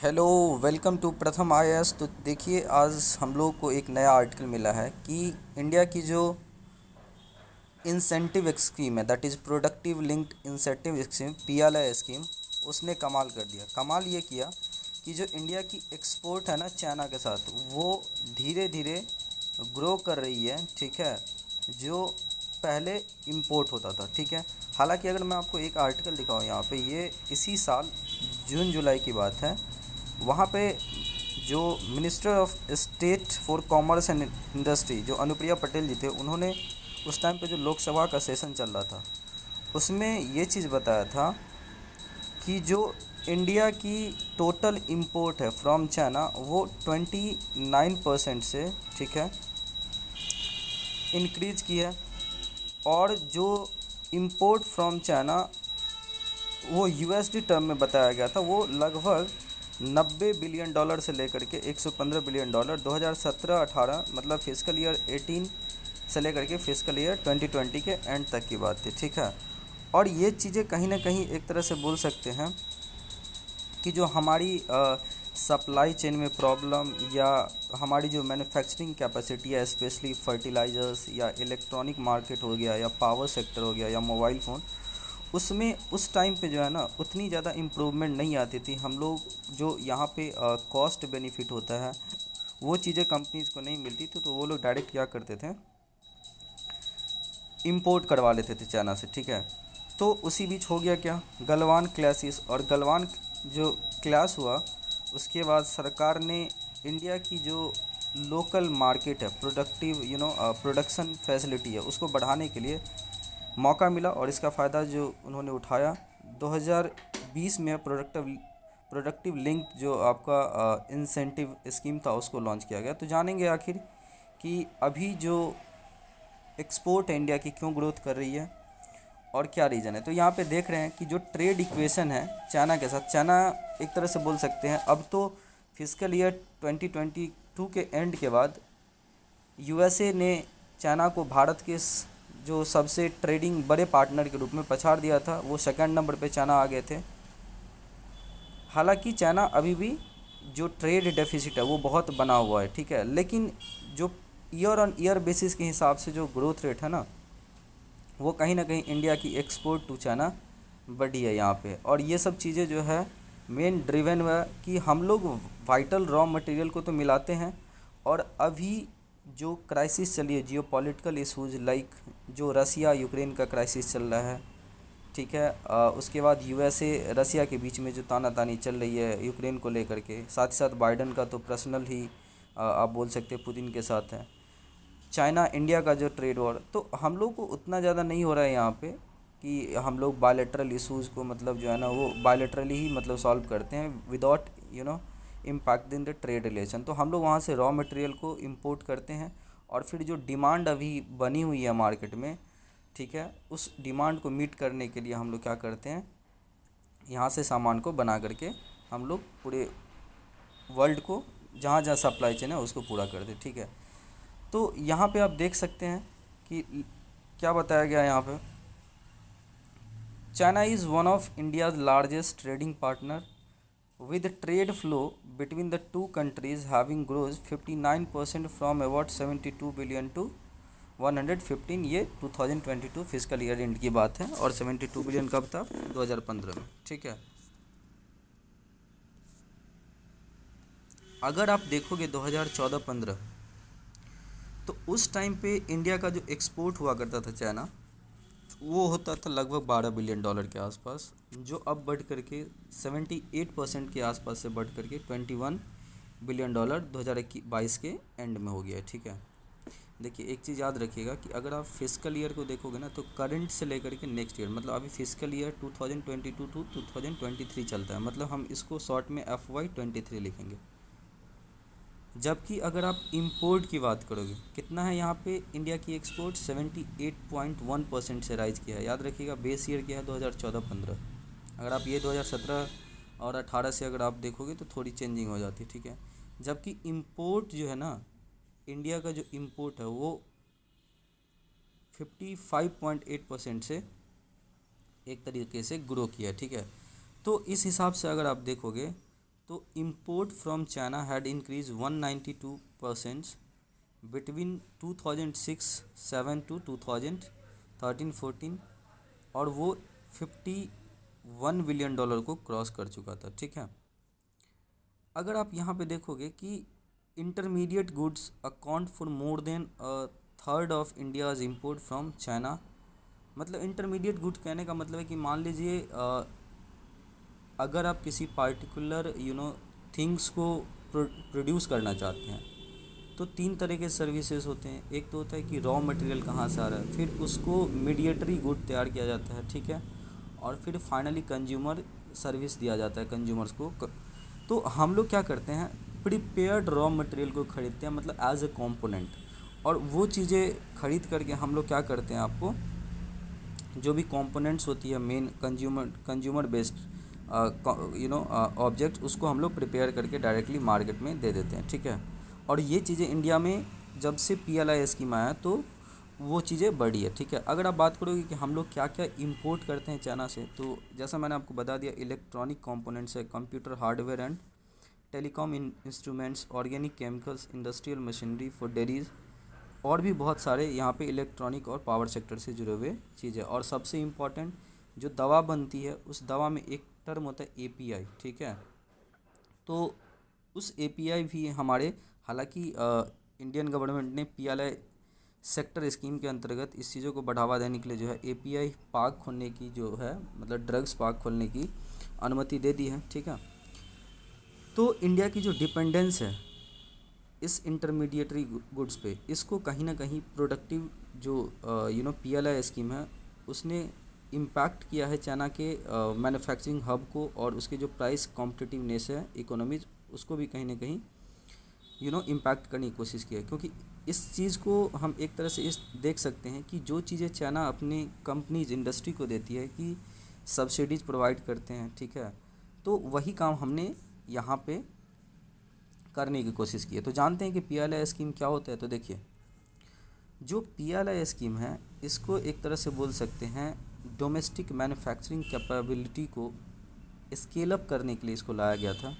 Hello. Welcome to प्रथम IAS. तो देखिए, आज हम लोग को एक नया आर्टिकल मिला है कि इंडिया की जो इंसेंटिव स्कीम है, that is productive linked incentive scheme, PLI scheme, उसने कमाल कर दिया। कमाल ये किया कि जो इंडिया की एक्सपोर्ट है ना चाइना के साथ, वो धीरे धीरे ग्रो कर रही है। ठीक है, जो पहले इंपोर्ट होता था। ठीक है, हालांकि अगर मैं आपको एक आर्टिकल दिखाऊँ यहाँ पे, ये इसी साल जून जुलाई की बात है। वहाँ पे जो minister of state for commerce and industry जो अनुप्रिया पटेल जी थे, उन्होंने उस टाइम पे जो लोकसभा का सेशन चल रहा था, उसमें ये चीज़ बताया था कि जो इंडिया की टोटल इंपोर्ट है फ्रॉम चाइना, वो 29% से, ठीक है, इंक्रीज की है। और जो इंपोर्ट फ्रॉम चाइना वो यूएसडी टर्म में बताया गया था, वो लगभग 90 बिलियन डॉलर से लेकर के 115 बिलियन डॉलर 2017-18, मतलब फिजिकल ईयर 18 से लेकर के फिजिकल ईयर 2020 के एंड तक की बात थी। ठीक है, और ये चीज़ें कहीं ना कहीं एक तरह से बोल सकते हैं कि जो हमारी सप्लाई चेन में प्रॉब्लम, या हमारी जो मैन्युफैक्चरिंग कैपेसिटी है, स्पेशली फर्टिलाइज़र्स या इलेक्ट्रॉनिक मार्केट हो गया या पावर सेक्टर हो गया या मोबाइल फ़ोन, उसमें उस टाइम पे जो है ना उतनी ज़्यादा इम्प्रूवमेंट नहीं आती थी। हम लोग जो यहाँ पे कॉस्ट बेनिफिट होता है, वो चीज़ें कंपनीज़ को नहीं मिलती थी, तो वो लोग डायरेक्ट क्या करते थे, इंपोर्ट करवा लेते थे चाइना से। ठीक है, तो उसी बीच हो गया क्या, गलवान क्लासिस, और गलवान जो क्लास हुआ, उसके बाद सरकार ने इंडिया की जो लोकल मार्केट है, प्रोडक्टिव प्रोडक्शन फैसिलिटी है, उसको बढ़ाने के लिए मौका मिला। और इसका फ़ायदा जो उन्होंने उठाया, 2020 में प्रोडक्टिव लिंक जो आपका इंसेंटिव स्कीम था, उसको लॉन्च किया गया। तो जानेंगे आखिर कि अभी जो एक्सपोर्ट है इंडिया की क्यों ग्रोथ कर रही है और क्या रीज़न है। तो यहाँ पे देख रहे हैं कि जो ट्रेड इक्वेशन है चाइना के साथ, चाइना एक तरह से बोल सकते हैं अब तो फिजिकल ईयर 2022 के एंड के बाद यूएसए ने चाइना को भारत के जो सबसे ट्रेडिंग बड़े पार्टनर के रूप में पछाड़ दिया था। वो सेकंड नंबर पे चाइना आ गए थे। हालांकि चाइना अभी भी जो ट्रेड डेफिसिट है वो बहुत बना हुआ है। ठीक है, लेकिन जो ईयर ऑन ईयर बेसिस के हिसाब से जो ग्रोथ रेट है ना, वो कहीं ना कहीं इंडिया की एक्सपोर्ट टू चाइना बढ़ी है यहाँ पे। और ये सब चीज़ें जो है मेन ड्रिवन हुआ कि हम लोग वाइटल रॉ मटेरियल को तो मिलाते हैं, और अभी जो क्राइसिस चली है, जियो पॉलिटिकल इशूज़ लाइक जो रसिया यूक्रेन का क्राइसिस चल रहा है, ठीक है, उसके बाद यूएसए रसिया के बीच में जो तानातानी चल रही है यूक्रेन को लेकर के, साथ ही साथ बाइडन का तो पर्सनल ही आप बोल सकते हैं पुतिन के साथ है, चाइना इंडिया का जो ट्रेड वॉर, तो हम लोग को उतना ज़्यादा नहीं हो रहा है यहाँ पे कि हम लोग बायलैटरल इशूज़ को मतलब जो है ना वो बायलैटरली ही मतलब सॉल्व करते हैं without impact in the trade relation. तो हम लोग वहाँ से रॉ मटेरियल को इंपोर्ट करते हैं, और फिर जो डिमांड अभी बनी हुई है मार्केट में, ठीक है, उस डिमांड को मीट करने के लिए हम लोग क्या करते हैं, यहाँ से सामान को बना करके हम लोग पूरे वर्ल्ड को जहाँ जहाँ सप्लाई चेन है उसको पूरा कर दे। ठीक है, तो यहाँ पे आप देख सकते हैं कि क्या बताया गया है यहाँ पे, China is one of India's largest trading partner with trade flow between the two countries having grown 59% from about 72 billion to 115। ये 2022 फिजिकल ईयर एंड की बात है, और 72 बिलियन कब था, 2015 में। ठीक है, अगर आप देखोगे 2014-15, तो उस टाइम पे इंडिया का जो एक्सपोर्ट हुआ करता था चाइना, वो होता था लगभग 12 बिलियन डॉलर के आसपास, जो अब बढ़ करके 78% के आसपास से बढ़ करके 21 बिलियन डॉलर 2022 के एंड में हो गया है। ठीक है, देखिए एक चीज़ याद रखिएगा कि अगर आप फिजिकल ईयर को देखोगे ना, तो करंट से लेकर के नेक्स्ट ईयर, मतलब अभी फिजिकल ईयर 2022 टू 2023 चलता है, मतलब हम इसको शॉर्ट में FY23 लिखेंगे। जबकि अगर आप इंपोर्ट की बात करोगे, कितना है यहाँ पे, इंडिया की एक्सपोर्ट 78.1% से राइज किया है। याद रखिएगा बेस ईयर क्या है, 2014-15। अगर आप ये 2017 और 18 से अगर आप देखोगे तो थोड़ी चेंजिंग हो जाती है। ठीक है, जबकि इंपोर्ट जो है ना, इंडिया का जो इंपोर्ट है वो 55.8% से एक तरीके से ग्रो किया है। ठीक है, तो इस हिसाब से अगर आप देखोगे तो import from China had increase 192% between 2006-7 to 2013-14, और वो $51 बिलियन को क्रॉस कर चुका था, ठीक है। अगर आप यहाँ पे देखोगे कि intermediate goods account for more than a third of India's import from China. मतलब इंटरमीडिएट गुड कहने का मतलब है कि मान लीजिए अगर आप किसी पार्टिकुलर थिंग्स को प्रोड्यूस करना चाहते हैं, तो तीन तरह के सर्विसेज होते हैं। एक तो होता है कि रॉ मटेरियल कहाँ से आ रहा है, फिर उसको मीडिएटरी गुड तैयार किया जाता है, ठीक है, और फिर फाइनली कंज्यूमर सर्विस दिया जाता है कंज्यूमर्स को। तो हम लोग क्या करते हैं, प्रिपेयर्ड रॉ मटेरियल को खरीदते हैं, मतलब एज ए कंपोनेंट, और वो चीज़ें खरीद करके हम लोग क्या करते हैं, आपको जो भी कंपोनेंट्स होती है मेन कंज्यूमर बेस्ड ऑब्जेक्ट, उसको हम लोग प्रिपेयर करके डायरेक्टली मार्केट में दे देते हैं, ठीक है। और ये चीज़ें इंडिया में जब से PLI स्कीम आया तो वो चीज़ें बढ़ी है, ठीक है। अगर आप बात करोगे कि हम लोग क्या क्या इंपोर्ट करते हैं चाइना से, तो जैसा मैंने आपको बता दिया, इलेक्ट्रॉनिक कंपोनेंट्स है, computer hardware and telecom instruments, organic chemicals, industrial machinery for dairies, और भी बहुत सारे यहाँ पे इलेक्ट्रॉनिक और पावर सेक्टर से जुड़े हुए चीज़ें। और सबसे इम्पॉर्टेंट जो दवा बनती है, उस दवा में एक टर्म होता है API, ठीक है। तो उस API भी हमारे, हालांकि इंडियन गवर्नमेंट ने PLI सेक्टर स्कीम के अंतर्गत इस चीज़ों को बढ़ावा देने के लिए जो है API पार्क खोलने की जो है, मतलब ड्रग्स पार्क खोलने की अनुमति दे दी है, ठीक है। तो इंडिया की जो डिपेंडेंस है इस इंटरमीडिएटरी गुड्स पे, इसको कहीं ना कहीं प्रोडक्टिव जो PLI स्कीम है उसने इम्पैक्ट किया है चाइना के मैन्युफैक्चरिंग हब को, और उसके जो प्राइस कॉम्पिटिटिवनेस है इकोनॉमीज, उसको भी कहीं ना कहीं इम्पैक्ट करने की कोशिश की है। क्योंकि इस चीज़ को हम एक तरह से इस देख सकते हैं कि जो चीज़ें चाइना अपने कंपनीज इंडस्ट्री को देती है कि सब्सिडीज प्रोवाइड करते हैं, ठीक है, तो वही काम हमने यहाँ पे करने की कोशिश की है। तो जानते हैं कि PLI स्कीम क्या होता है। तो देखिए, जो PLI स्कीम है, इसको एक तरह से बोल सकते हैं डोमेस्टिक मैन्युफैक्चरिंग कैपेबिलिटी को स्केल अप करने के लिए इसको लाया गया था,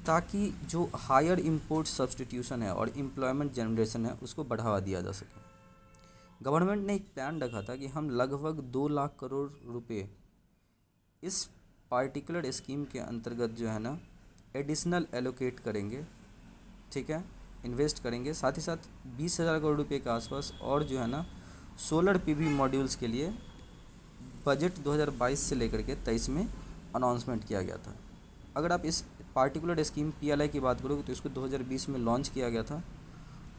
ताकि जो हायर इंपोर्ट सब्सटीट्यूशन है और एम्प्लॉयमेंट जनरेशन है उसको बढ़ावा दिया जा सके। गवर्नमेंट ने एक प्लान रखा था कि हम लगभग 2 लाख करोड़ रुपए इस पार्टिकुलर स्कीम के अंतर्गत जो है ना एडिशनल एलोकेट करेंगे, ठीक है, इन्वेस्ट करेंगे। साथ ही साथ 20,000 करोड़ रुपए के आसपास और जो है ना सोलर PV मॉड्यूल्स के लिए बजट 2022 से लेकर के 23 में अनाउंसमेंट किया गया था। अगर आप इस पार्टिकुलर स्कीम PLI की बात करोगे तो इसको 2020 में लॉन्च किया गया था,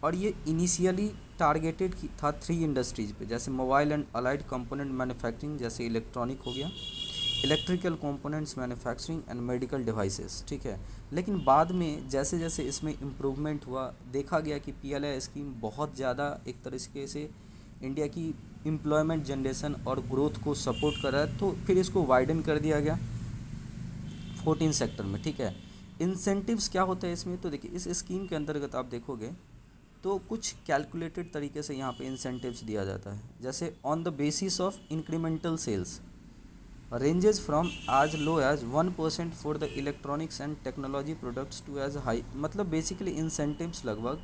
और ये इनिशियली टारगेटेड था 3 इंडस्ट्रीज़ पे, जैसे mobile and allied component manufacturing, जैसे इलेक्ट्रॉनिक हो गया, electrical components manufacturing and medical devices, ठीक है। लेकिन बाद में जैसे जैसे इसमें इम्प्रूवमेंट हुआ, देखा गया कि PLI स्कीम बहुत ज़्यादा एक तरीके से इंडिया की एम्प्लॉयमेंट जनरेशन और ग्रोथ को सपोर्ट कर रहा है, तो फिर इसको वाइडन कर दिया गया 14 सेक्टर में, ठीक है। इंसेंटिव्स क्या होता है इसमें, तो देखिए इस स्कीम के अंतर्गत आप देखोगे तो कुछ कैलकुलेटेड तरीके से यहाँ पे इंसेंटिव्स दिया जाता है, जैसे on the basis of incremental sales ranges from as low as 1% for the electronics and technology products to as high, मतलब बेसिकली इंसेंटिव्स लगभग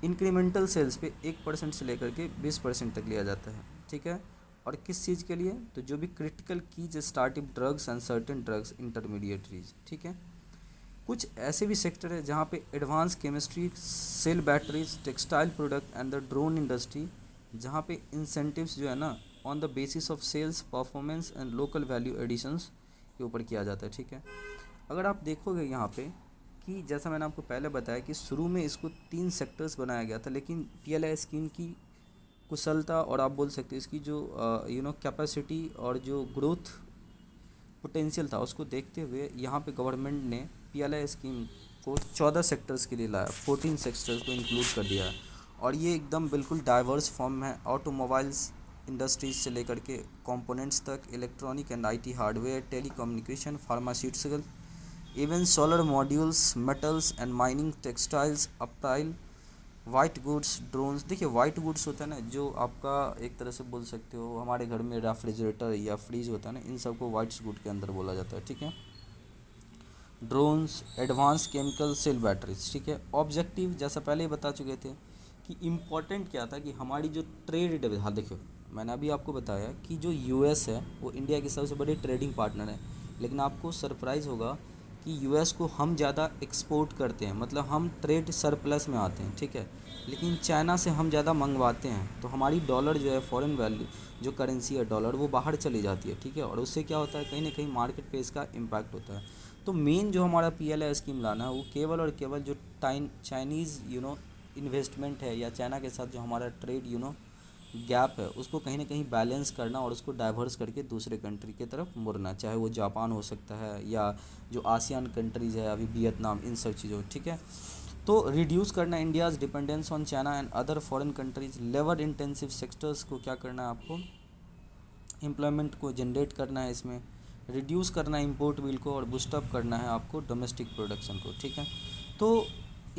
इंक्रीमेंटल सेल्स पे 1% से लेकर के 20% तक लिया जाता है, ठीक है। और किस चीज़ के लिए, तो जो भी critical keys starting drugs and certain drugs intermediaries, ठीक है। कुछ ऐसे भी सेक्टर है जहाँ पे advance chemistry, cell batteries, textile product and the drone industry, जहाँ पे इंसेंटिव्स जो है ना on the basis of sales performance and local value additions के ऊपर किया जाता है, ठीक है। अगर आप देखोगे यहाँ पे कि जैसा मैंने आपको पहले बताया कि शुरू में इसको 3 सेक्टर्स बनाया गया था, लेकिन PLI स्कीम की कुशलता और आप बोल सकते हैं इसकी जो कैपेसिटी और जो ग्रोथ पोटेंशियल था उसको देखते हुए यहाँ पे गवर्नमेंट ने PLI स्कीम को 14 सेक्टर्स के लिए लाया, 14 सेक्टर्स को इंक्लूड कर दिया है। और ये एकदम बिल्कुल डाइवर्स फॉर्म है, ऑटोमोबाइल्स इंडस्ट्रीज से लेकर के कंपोनेंट्स तक, electronic and IT hardware, telecommunication, pharmaceutical, even solar modules, metals and mining, textiles, अपटाइल, वाइट गुड्स, ड्रोन्स। देखिए वाइट गुड्स होता है ना, जो आपका एक तरह से बोल सकते हो हमारे घर में रेफ्रिजरेटर या फ्रीज होता है ना, इन सबको वाइट गुड के अंदर बोला जाता है, ठीक है। Drones, advance chemical cell batteries, ठीक है। ऑब्जेक्टिव जैसा पहले ही बता चुके थे कि इम्पॉर्टेंट क्या था कि हमारी जो ट्रेड, हाँ देखो मैंने अभी आपको बताया कि जो यूएस है वो इंडिया की सबसे बड़ी ट्रेडिंग पार्टनर है, लेकिन आपको सरप्राइज़ होगा कि यूएस को हम ज़्यादा एक्सपोर्ट करते हैं, मतलब हम ट्रेड सरप्लस में आते हैं, ठीक है। लेकिन चाइना से हम ज़्यादा मंगवाते हैं, तो हमारी डॉलर जो है फॉरेन वैल्यू, जो करेंसी है डॉलर, वो बाहर चली जाती है, ठीक है। और उससे क्या होता है, कहीं ना कहीं मार्केट पे इसका इम्पैक्ट होता है। तो मेन जो हमारा पीएलआई स्कीम लाना है वो केवल और केवल जो चाइनीज़ इन्वेस्टमेंट है, या चाइना के साथ जो हमारा ट्रेड गैप है, उसको कहीं ना कहीं बैलेंस करना और उसको डाइवर्स करके दूसरे कंट्री की तरफ मुड़ना, चाहे वो जापान हो सकता है या जो आसियान कंट्रीज़ है, अभी वियतनाम, इन सब चीज़ों, ठीक है। तो रिड्यूस करना India's dependence on China and other foreign countries, labour intensive sectors को क्या करना है आपको, एम्प्लॉयमेंट को जनरेट करना है इसमें, रिड्यूस करना है इम्पोर्ट बिल को, और बूस्टअप करना है आपको डोमेस्टिक प्रोडक्शन को, ठीक है। तो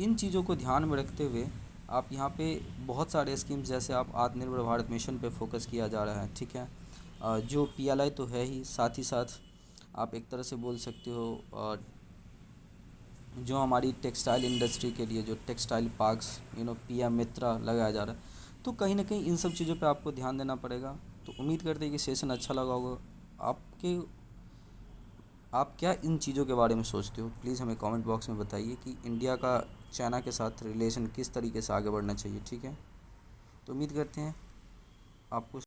इन चीज़ों को ध्यान में रखते हुए आप यहाँ पे बहुत सारे स्कीम्स, जैसे आप आत्मनिर्भर भारत मिशन पे फोकस किया जा रहा है, ठीक है। जो पीएलआई तो है ही, साथ ही साथ आप एक तरह से बोल सकते हो जो हमारी टेक्सटाइल इंडस्ट्री के लिए जो टेक्सटाइल पार्क्स पीएम मित्रा लगाया जा रहा है, तो कहीं ना कहीं इन सब चीज़ों पे आपको ध्यान देना पड़ेगा। तो उम्मीद करते हैं कि सेशन अच्छा लगा होगा आपके। आप क्या इन चीज़ों के बारे में सोचते हो, प्लीज़ हमें कमेंट बॉक्स में बताइए कि इंडिया का चाइना के साथ रिलेशन किस तरीके से आगे बढ़ना चाहिए, ठीक है। तो उम्मीद करते हैं आपको